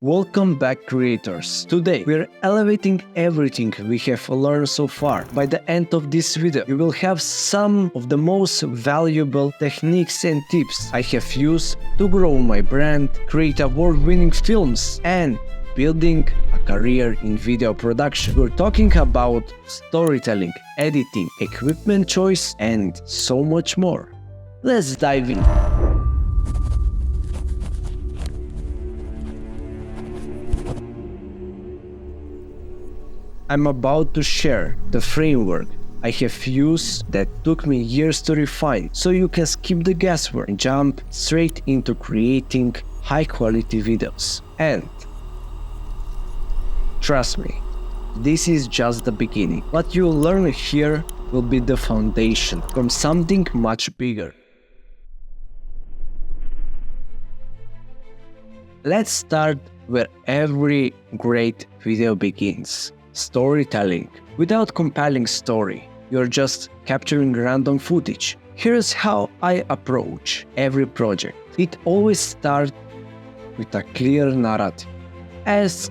Welcome back, creators. Today we're elevating everything we have learned so far. By the end of this video, you will have some of the most valuable techniques and tips I have used to grow my brand, create award-winning films, and building a career in video production. We're talking about storytelling, editing, equipment choice, and so much more. Let's dive in. I'm about to share the framework I have used that took me years to refine, so you can skip the guesswork and jump straight into creating high-quality videos. And trust me, this is just the beginning. What you learn here will be the foundation from something much bigger. Let's start where every great video begins. Storytelling. Without compelling story, you're just capturing random footage. Here's how I approach every project. It always starts with a clear narrative. Ask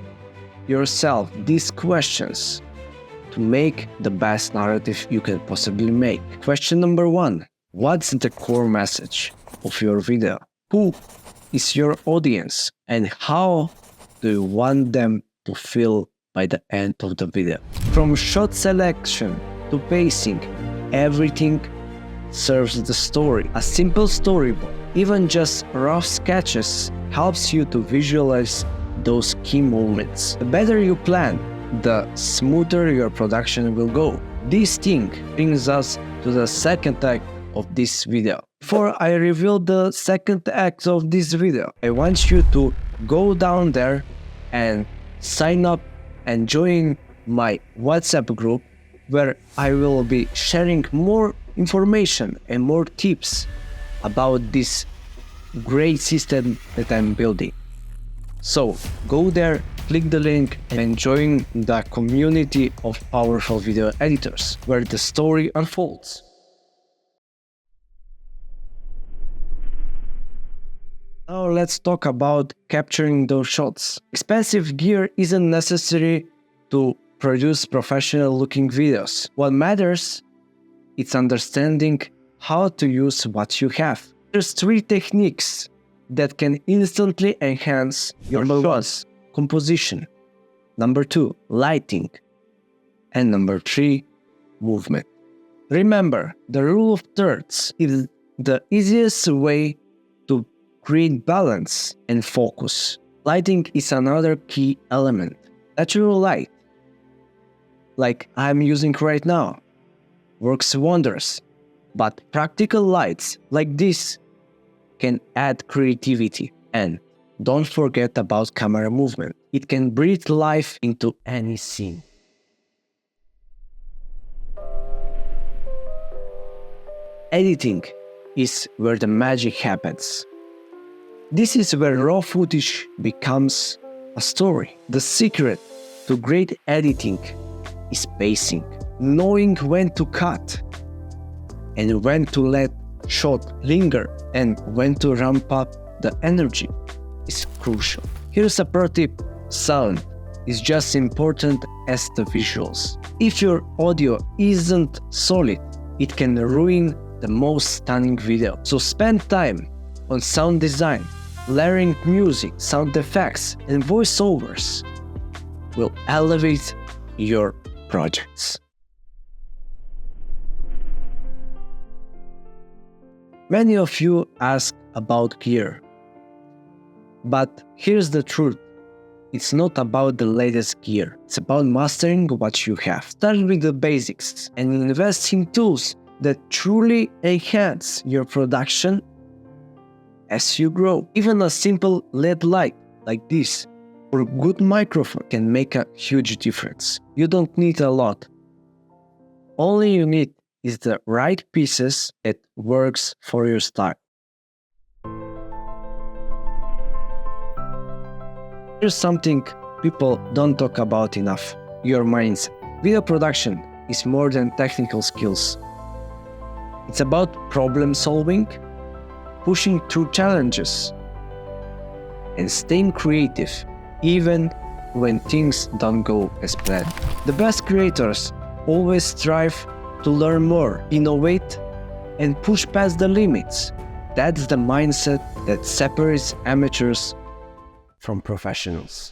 yourself these questions to make the best narrative you can possibly make. Question number 1. What's the core message of your video? Who is your audience and how do you want them to feel by the end of the video? From shot selection to pacing, everything serves the story. A simple storyboard, even just rough sketches, helps you to visualize those key moments. The better you plan, the smoother your production will go. This thing brings us to the second act of this video. Before I reveal the second act of this video, I want you to go down there and sign up and join my WhatsApp group, where I will be sharing more information and more tips about this great system that I'm building. So go there, click the link and join the community of powerful video editors where the story unfolds. Now let's talk about capturing those shots. Expensive gear isn't necessary to produce professional looking videos. What matters is understanding how to use what you have. There's 3 techniques that can instantly enhance your shots. Composition. Number 2, lighting. And number 3, movement. Remember, the rule of thirds is the easiest way to create balance and focus. Lighting is another key element. Natural light, like I'm using right now, works wonders. But practical lights like this can add creativity. And don't forget about camera movement. It can breathe life into any scene. Editing is where the magic happens. This is where raw footage becomes a story. The secret to great editing is pacing, knowing when to cut and when to let shot linger and when to ramp up the energy is crucial. Here's a pro tip: sound is just important as the visuals. If your audio isn't solid, it can ruin the most stunning video. So spend time on sound design. Layering music, sound effects, and voiceovers will elevate your projects. Many of you ask about gear, but here's the truth. It's not about the latest gear. It's about mastering what you have. Start with the basics and invest in tools that truly enhance your production as you grow. Even a simple LED light like this or a good microphone can make a huge difference. You don't need a lot. All you need is the right pieces that works for your style. Here's something people don't talk about enough: your mindset. Video production is more than technical skills. It's about problem solving, pushing through challenges, and staying creative even when things don't go as planned. The best creators always strive to learn more, innovate, and push past the limits. That's the mindset that separates amateurs from professionals.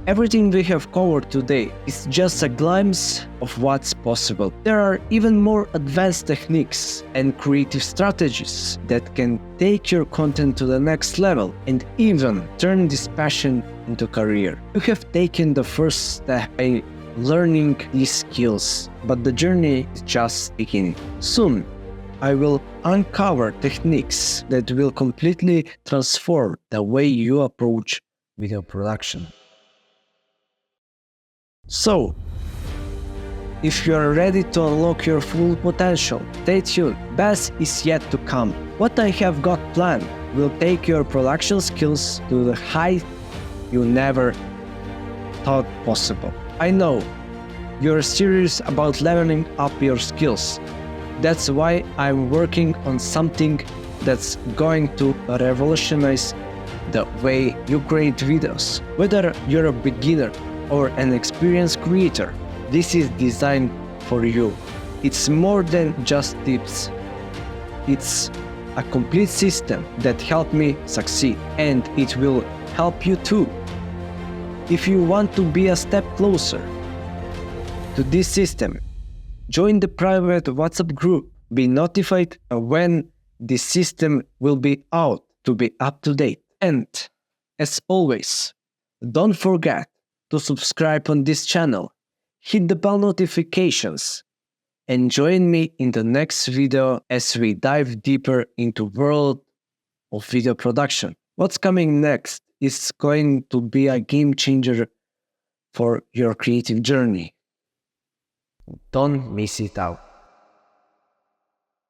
Everything we have covered today is just a glimpse of what's possible. There are even more advanced techniques and creative strategies that can take your content to the next level and even turn this passion into a career. You have taken the first step by learning these skills, but the journey is just beginning. Soon, I will uncover techniques that will completely transform the way you approach video production. So, if you are ready to unlock your full potential, stay tuned. Best is yet to come. What I have got planned will take your production skills to the height you never thought possible. I know you're serious about leveling up your skills. That's why I'm working on something that's going to revolutionize the way you create videos. Whether you're a beginner or an experienced creator, this is designed for you. It's more than just tips. It's a complete system that helped me succeed, and it will help you too. If you want to be a step closer to this system, join the private WhatsApp group. Be notified when this system will be out to be up to date. And as always, don't forget to subscribe on this channel, hit the bell notifications, and join me in the next video as we dive deeper into the world of video production. What's coming next is going to be a game changer for your creative journey. Don't miss it out.